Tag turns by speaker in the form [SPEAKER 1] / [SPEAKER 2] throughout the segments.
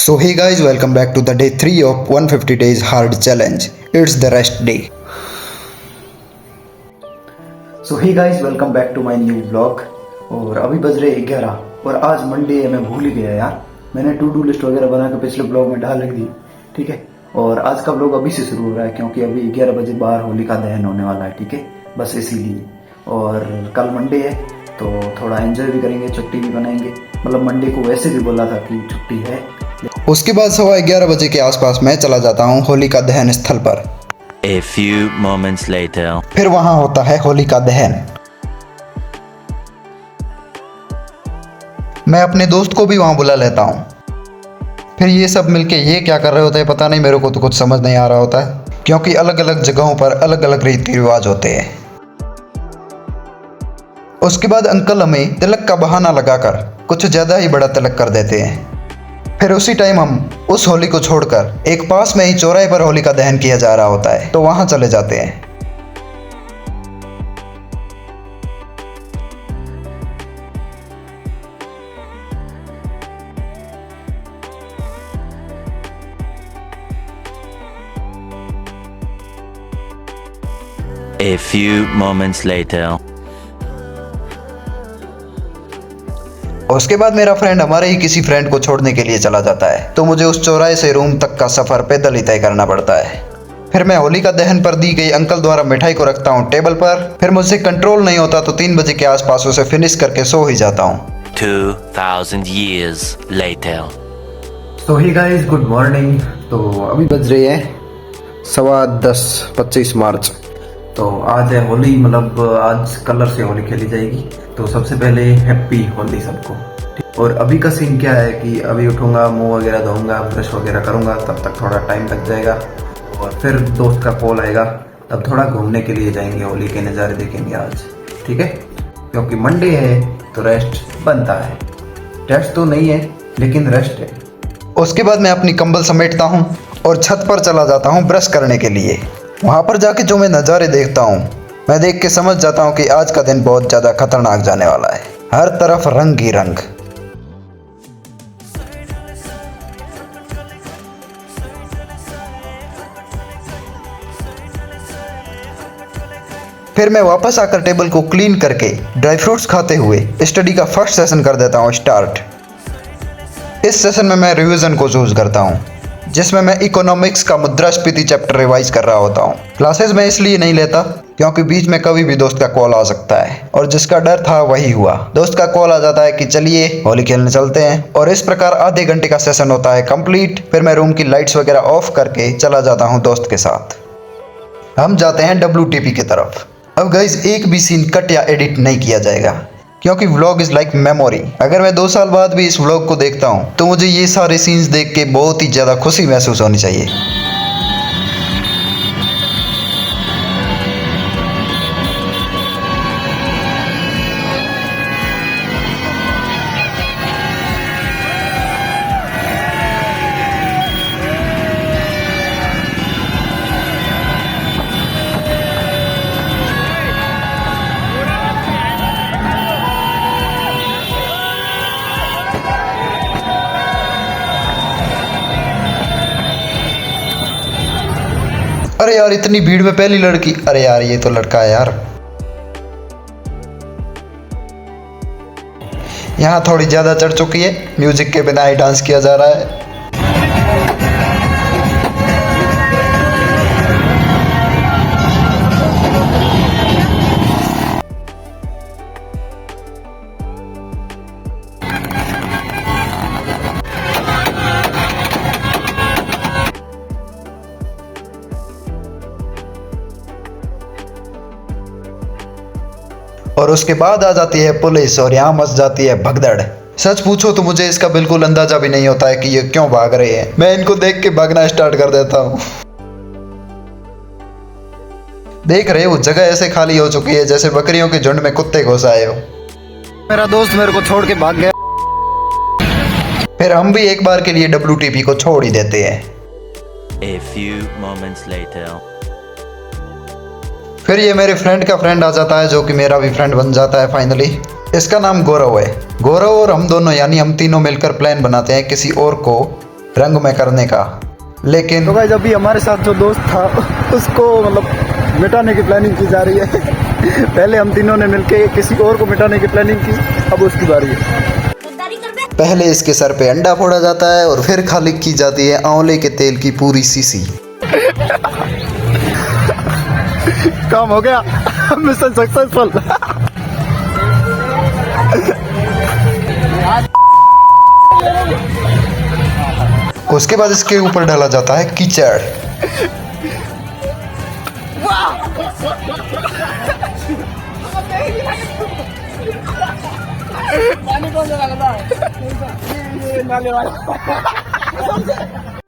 [SPEAKER 1] So hey guys, welcome back to the day 3 of 150 days hard challenge. It's the rest day. So hey guys, welcome back to my new vlog. और अभी बज रहे 11 और आज Monday है, मैं भूल ही गया यार। मैंने टू डू लिस्ट वगैरह बना के पिछले ब्लॉग में डाल रख दी, ठीक है। और आज का ब्लॉग अभी से शुरू हो रहा है क्योंकि अभी 11 बजे बाहर होलिका दहन होने वाला है, ठीक है, बस इसीलिए। और कल मंडे है तो थोड़ा एंजॉय भी करेंगे, छुट्टी भी बनाएंगे। मतलब मंडे को वैसे भी बोला था कि छुट्टी है। उसके बाद 11:15 बजे के आसपास मैं चला जाता हूँ होलिका दहन स्थल पर।
[SPEAKER 2] A few moments later.
[SPEAKER 1] फिर वहाँ होता है होलिका दहन। मैं अपने दोस्त को भी वहाँ बुला लेता हूँ। फिर ये सब मिलके ये क्या कर रहे होते हैं पता नहीं, मेरे को तो कुछ समझ नहीं आ रहा होता है क्योंकि अलग अलग जगहों पर अलग अलग रीति रिवाज होते हैं। उसके बाद अंकल हमें तिलक का बहाना लगाकर कुछ ज़्यादा ही बड़ा तिलक कर देते हैं। फिर उसी टाइम हम उस होली को छोड़कर एक पास में ही चौराहे पर होलिका दहन किया जा रहा होता है तो वहां चले जाते हैं।
[SPEAKER 2] A few moments later.
[SPEAKER 1] उसके बाद मेरा फ्रेंड हमारे ही किसी फ्रेंड को छोड़ने के लिए चला जाता है तो मुझे उस चौराहे से रूम तक का सफर पैदल ही तय करना पड़ता है। फिर मैं होलिका दहन पर दी गई अंकल द्वारा मिठाई को रखता हूँ टेबल पर। फिर मुझसे कंट्रोल नहीं होता तो 3 बजे के आसपास उसे फिनिश करके सो ही जाता हूँ।
[SPEAKER 2] 2000 years later.
[SPEAKER 1] तो ही गाइस, गुड मॉर्निंग। तो अभी बज रही है 10:15, 25 मार्च। तो आज है होली, मतलब आज कलर से होली खेली जाएगी। तो सबसे पहले हैप्पी होली सबको। और अभी का सीन क्या है कि अभी उठूंगा, मुंह वगैरह धोऊंगा, ब्रश वगैरह करूंगा, तब तक थोड़ा टाइम लग जाएगा। और फिर दोस्त का कॉल आएगा, तब थोड़ा घूमने के लिए जाएंगे, होली के नज़ारे देखेंगे आज, ठीक है। क्योंकि मंडे है तो रेस्ट बनता है। रेस्ट तो नहीं है लेकिन रेस्ट है। उसके बाद मैं अपनी कंबल समेटता हूँ और छत पर चला जाता हूँ ब्रश करने के लिए। वहाँ पर जाके जो मैं नज़ारे देखता हूँ, मैं देख के समझ जाता हूँ कि आज का दिन बहुत ज़्यादा खतरनाक जाने वाला है। हर तरफ रंग ही रंग। फिर मैं वापस आकर टेबल को क्लीन करके ड्राई फ्रूट्स खाते हुए स्टडी का फर्स्ट सेशन कर देता हूँ स्टार्ट। इस सेशन में मैं रिवीजन को चूज करता हूँ जिसमें मैं इकोनॉमिक्स का मुद्रास्फीति चैप्टर रिवाइज कर रहा होता हूँ। क्लासेस में इसलिए नहीं लेता क्योंकि बीच में कभी भी दोस्त का कॉल आ सकता है और जिसका डर था वही हुआ। दोस्त का कॉल आ जाता है कि चलिए होली खेलने चलते हैं और इस प्रकार आधे घंटे का सेशन होता है कंप्लीट। फिर मैं रूम की लाइट्स वगैरह ऑफ करके चला जाता हूँ दोस्त के साथ। हम जाते हैं WTP की तरफ। अब गाइज, एक भी सीन कट या एडिट नहीं किया जाएगा क्योंकि व्लॉग इज लाइक मेमोरी। अगर मैं 2 साल बाद भी इस व्लॉग को देखता हूँ तो मुझे ये सारे सीन्स देख के बहुत ही ज़्यादा खुशी महसूस होनी चाहिए। अरे यार, इतनी भीड़ में पहली लड़की। अरे यार, ये तो लड़का है यार। यहाँ थोड़ी ज्यादा चढ़ चुकी है, म्यूजिक के बिना ही डांस किया जा रहा है। और उसके बाद आ जाती है पुलिस और यहाँ मच जाती है भगदड़। सच पूछो तो मुझे इसका बिल्कुल अंदाजा भी नहीं होता है कि ये क्यों भाग रहे हैं। मैं इनको देख के भागना स्टार्ट कर देता हूँ। देख रहे हो, जगह ऐसे खाली हो चुकी है जैसे बकरियों के झुंड में कुत्ते घुस आए हो। मेरा दोस्त मेरे को छोड़ के भाग गया। फिर हम भी एक बार के लिए WTP को छोड़ ही देते हैं।
[SPEAKER 2] A few moments later.
[SPEAKER 1] फिर ये मेरे फ्रेंड का फ्रेंड आ जाता है जो कि मेरा भी फ्रेंड बन जाता है फाइनली। इसका नाम गौरव है। गौरव और हम दोनों यानी हम तीनों मिलकर प्लान बनाते हैं किसी और को रंग में करने का। लेकिन
[SPEAKER 3] तो भाई अभी हमारे साथ जो दोस्त था उसको मतलब मिटाने की प्लानिंग की जा रही है। पहले हम तीनों ने मिलके किसी और को मिटाने की प्लानिंग की, अब उसकी बारी है।
[SPEAKER 1] पहले इसके सर पे अंडा फोड़ा जाता है और फिर खाली की जाती है आंवले के तेल की पूरी शीशी।
[SPEAKER 3] काम हो गया, मिशन सक्सेसफुल।
[SPEAKER 1] उसके बाद इसके ऊपर डाला जाता है कीचड़।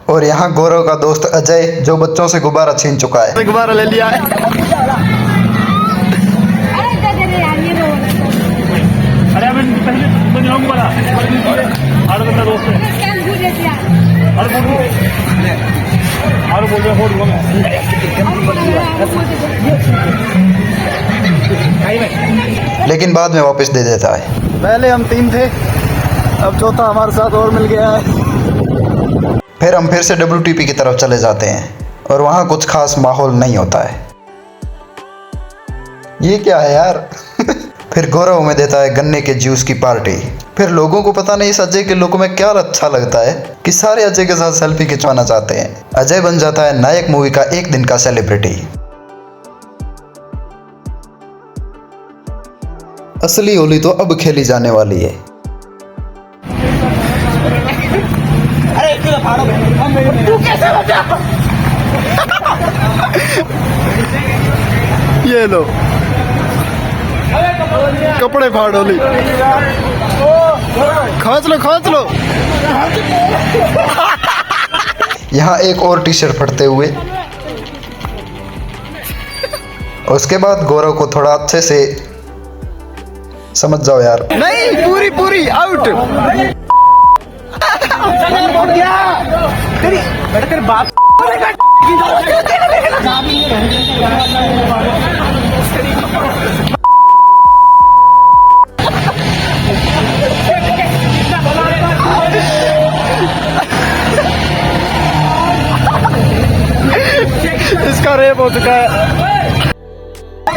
[SPEAKER 1] और यहाँ गौरव का दोस्त अजय जो बच्चों से गुब्बारा छीन चुका है।
[SPEAKER 3] गुब्बारा ले लिया है।
[SPEAKER 1] लेकिन बाद में वापस दे देता है।
[SPEAKER 3] पहले हम 3 थे, अब चौथा हमारे साथ और मिल गया है।
[SPEAKER 1] फिर हम फिर से WTP की तरफ चले जाते हैं और वहाँ कुछ खास माहौल नहीं होता है। ये क्या है यार? फिर गौरव में देता है गन्ने के जूस की पार्टी। फिर लोगों को पता नहीं इस अजय के लुक में क्या अच्छा लगता है कि सारे अजय के साथ सेल्फी खिंचवाना चाहते हैं। अजय बन जाता है नायक मूवी का एक दिन का सेलिब्रिटी। असली होली तो अब खेली जाने वाली है।
[SPEAKER 3] ये लो कपड़े फाड़ होली, खींच लो खींच लो।
[SPEAKER 1] यहाँ एक और टी-शर्ट फटते हुए। उसके बाद गौरव को थोड़ा अच्छे से समझ जाओ यार।
[SPEAKER 3] नहीं, पूरी पूरी आउट। बात इसका रेप हो चुका है,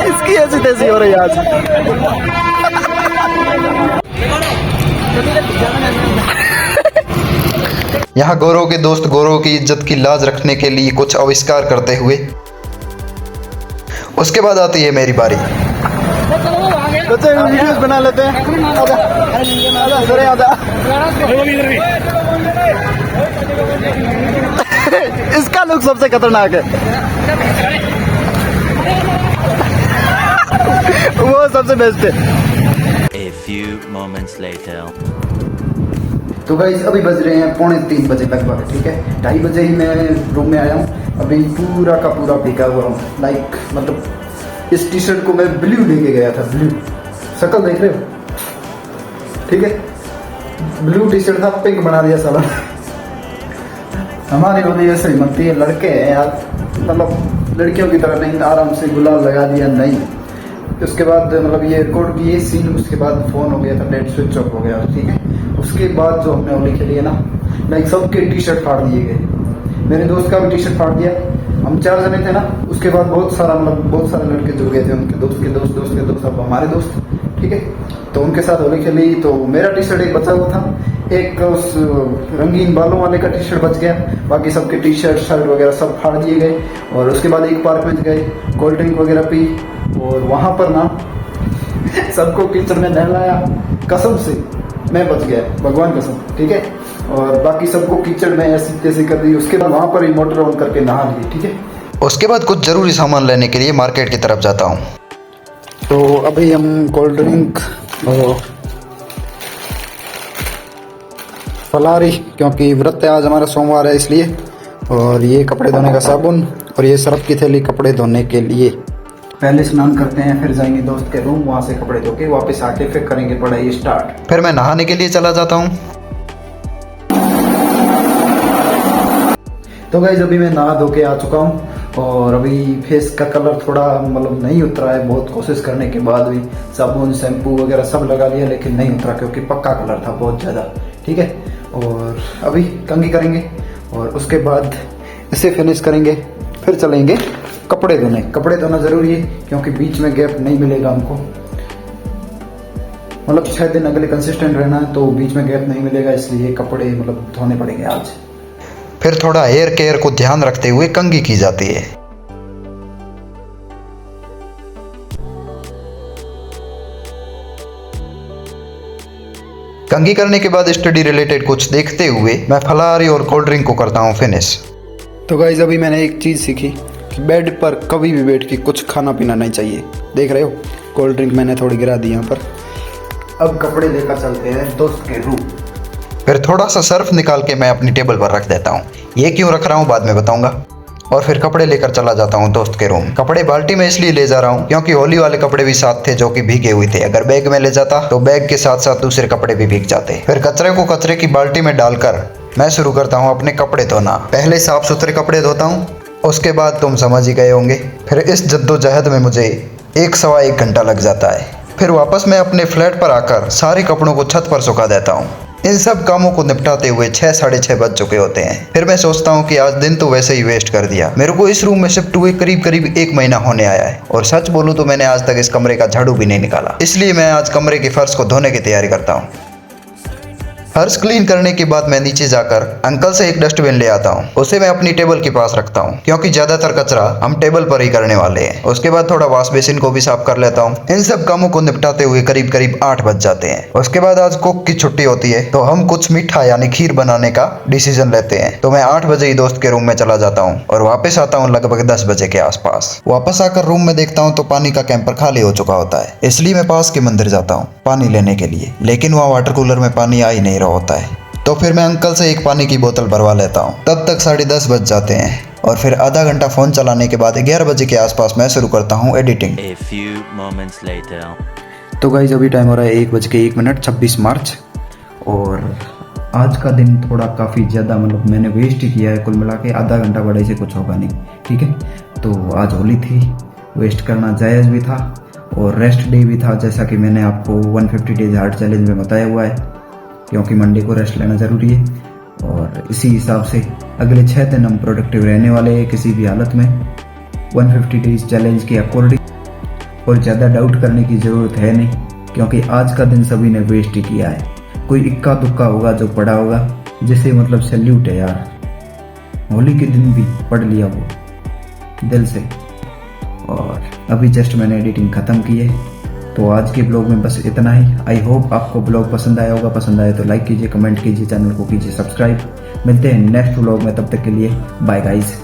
[SPEAKER 3] इसकी ऐसी तैसी हो रही है आज।
[SPEAKER 1] यहाँ गौरव के दोस्त गौरव की इज्जत की लाज रखने के लिए कुछ आविष्कार करते हुए। उसके बाद आती है मेरी बारी।
[SPEAKER 3] बच्चे वीडियोस बना लेते हैं। इसका लुक सबसे खतरनाक है, वो सबसे बेस्ट है।
[SPEAKER 2] A few moments later.
[SPEAKER 1] तो गाइस अभी बज रहे हैं 2:45 बजे लगभग, ठीक है। 2:30 बजे ही मैं रूम में आया हूँ। अभी पूरा का पूरा भीगा हुआ हूँ। लाइक मतलब इस टी-शर्ट को मैं ब्लू लेके गया था, ब्लू। शक्ल देख रहे हो, ठीक है। ब्लू टी-शर्ट था, पिंक बना दिया साला। हमारी होली ऐसे ही बनती है, लड़के हैं यार, मतलब लड़कियों की तरह नहीं, आराम से गुलाल लगा दिया नहीं। उसके बाद मतलब ये रिकॉर्ड किए सीन, उसके बाद फ़ोन हो गया था डेड, स्विच ऑफ हो गया, ठीक है। उसके बाद जो हमने होली खेली है ना, लाइक सबके टी-शर्ट फाड़ दिए गए। मेरे दोस्त का भी टी-शर्ट फाड़ दिया। हम 4 जने थे ना, उसके बाद बहुत सारे लड़के जुड़ गए थे, उनके दोस्त के दोस्त, अब हमारे दोस्त, ठीक है। तो उनके साथ होली खेली। तो मेरा टी-शर्ट एक बचा हुआ था, एक उस रंगीन बालों वाले का टी-शर्ट बच गया। बाकी सबके टी-शर्ट शर्ट वगैरह सब फाड़ दिए गए। और उसके बाद एक पार्क में गए, कोल्ड ड्रिंक वगैरह पी, और वहाँ पर ना सबको कीचड़ में नहलाया। कसम से मैं बच गया, भगवान कसम, ठीक है। और बाकी सबको कीचड़ में ऐसी तैसी कर दी। उसके बाद वहाँ पर ही मोटर ऑन करके नहा ली, ठीक है। उसके बाद कुछ ज़रूरी सामान लेने के लिए मार्केट की तरफ जाता हूँ। तो अभी हम कोल्ड ड्रिंक और फलारी, क्योंकि व्रत है आज हमारा, सोमवार है इसलिए। और ये कपड़े धोने का साबुन, और ये सर्फ की थैली कपड़े धोने के लिए। पहले स्नान करते हैं, फिर जाएंगे दोस्त के रूम, वहाँ से कपड़े धो के वापस आके फिर करेंगे पढ़ाई स्टार्ट। फिर मैं नहाने के लिए चला जाता हूँ। तो गाइस अभी मैं नहा धो के आ चुका हूँ, और अभी फेस का कलर थोड़ा मतलब नहीं उतरा है। बहुत कोशिश करने के बाद भी साबुन शैम्पू वगैरह सब लगा लिया, लेकिन नहीं उतरा, क्योंकि पक्का कलर था बहुत ज़्यादा, ठीक है। और अभी कंघी करेंगे,
[SPEAKER 3] और उसके बाद इसे फिनिश करेंगे, फिर चलेंगे कपड़े धोने। कपड़े धोना ज़रूरी है क्योंकि बीच में गैप नहीं मिलेगा हमको, मतलब 6 दिन अगले कंसिस्टेंट रहना है तो बीच में गैप नहीं मिलेगा, इसलिए कपड़े मतलब धोने पड़ेंगे आज।
[SPEAKER 1] फिर थोड़ा हेयर केयर को ध्यान रखते हुए कंघी की जाती है। कंघी करने के बाद स्टडी रिलेटेड कुछ देखते हुए मैं फलाहारी और कोल्ड ड्रिंक को करता हूँ फिनिश।
[SPEAKER 3] तो गाइस अभी मैंने एक चीज़ सीखी कि बेड पर कभी भी बैठ के कुछ खाना पीना नहीं चाहिए। देख रहे हो कोल्ड ड्रिंक मैंने थोड़ी गिरा दी यहाँ पर। अब कपड़े लेकर चलते हैं दोस्त के रूम।
[SPEAKER 1] फिर थोड़ा सा सर्फ निकाल के मैं अपनी टेबल पर रख देता हूँ। ये क्यों रख रहा हूँ बाद में बताऊंगा। और फिर कपड़े लेकर चला जाता हूँ दोस्त के रूम। कपड़े बाल्टी में इसलिए ले जा रहा हूँ क्योंकि होली वाले कपड़े भी साथ थे जो कि भीगे हुए थे। अगर बैग में ले जाता तो बैग के साथ साथ दूसरे कपड़े भी भीग जाते। फिर कचरे को कचरे की बाल्टी में डालकर मैं शुरू करता हूँ अपने कपड़े धोना। पहले साफ सुथरे कपड़े धोता हूँ, उसके बाद तुम समझ ही गए होंगे। फिर इस जद्दोजहद में मुझे 1-1.25 घंटा लग जाता है। फिर वापस मैं अपने फ्लैट पर आकर सारे कपड़ों को छत पर सुखा देता हूँ। इन सब कामों को निपटाते हुए 6-6:30 बज चुके होते हैं। फिर मैं सोचता हूँ कि आज दिन तो वैसे ही वेस्ट कर दिया। मेरे को इस रूम में शिफ्ट हुए करीब 1 महीना होने आया है और सच बोलूँ तो मैंने आज तक इस कमरे का झाड़ू भी नहीं निकाला। इसलिए मैं आज कमरे के फर्श को धोने की तैयारी करता हूँ। फर्श क्लीन करने के बाद मैं नीचे जाकर अंकल से एक डस्टबिन ले आता हूँ। उसे मैं अपनी टेबल के पास रखता हूँ क्योंकि ज्यादातर कचरा हम टेबल पर ही करने वाले हैं। उसके बाद थोड़ा वॉश बेसिन को भी साफ कर लेता हूँ। इन सब कामों को निपटाते हुए करीब 8 बज जाते हैं। उसके बाद आज कुक की छुट्टी होती है तो हम कुछ मीठा यानी खीर बनाने का डिसीजन लेते हैं। तो मैं 8 बजे ही दोस्त के रूम में चला जाता हूँ और वापस आता हूँ लगभग 10 बजे के आसपास। वापस आकर रूम में देखता हूँ तो पानी का कैंपर खाली हो चुका होता है। इसलिए मैं पास के मंदिर जाता हूँ पानी लेने के लिए, लेकिन वहाँ वाटर कूलर में पानी आ ही नहीं रहा होता है। तो फिर मैं अंकल से एक पानी की बोतल भरवा लेता हूँ। तब तक 10:30 बज जाते हैं और फिर आधा घंटा फ़ोन चलाने के बाद 11 बजे के आसपास मैं शुरू करता हूँ editing.
[SPEAKER 2] A few moments later.
[SPEAKER 3] तो गाइस अभी टाइम हो रहा है 1:01 26 मार्च और आज का दिन थोड़ा काफ़ी ज़्यादा मतलब मैंने वेस्ट ही किया है। कुल मिला के आधा घंटा बड़े से कुछ होगा नहीं, ठीक है। तो आज होली थी, वेस्ट करना जायज़ भी था और रेस्ट डे भी था, जैसा कि मैंने आपको 150 डेज हार्ड चैलेंज में बताया हुआ है, क्योंकि मंडे को रेस्ट लेना ज़रूरी है। और इसी हिसाब से अगले 6 दिन हम प्रोडक्टिव रहने वाले हैं किसी भी हालत में 150 डेज चैलेंज के अकॉर्डिंग। और ज़्यादा डाउट करने की ज़रूरत है नहीं क्योंकि आज का दिन सभी ने वेस्ट ही किया है। कोई इक्का दुक्का होगा जो पढ़ा होगा, जिसे मतलब सैल्यूट है यार। होली के दिन भी पढ़ लिया वो दिल से। और अभी जस्ट मैंने एडिटिंग ख़त्म की है। तो आज के ब्लॉग में बस इतना ही। आई होप आपको ब्लॉग पसंद आया होगा। पसंद आए तो लाइक कीजिए, कमेंट कीजिए, चैनल को कीजिए सब्सक्राइब। मिलते हैं नेक्स्ट ब्लॉग में, तब तक के लिए बाय गाइस।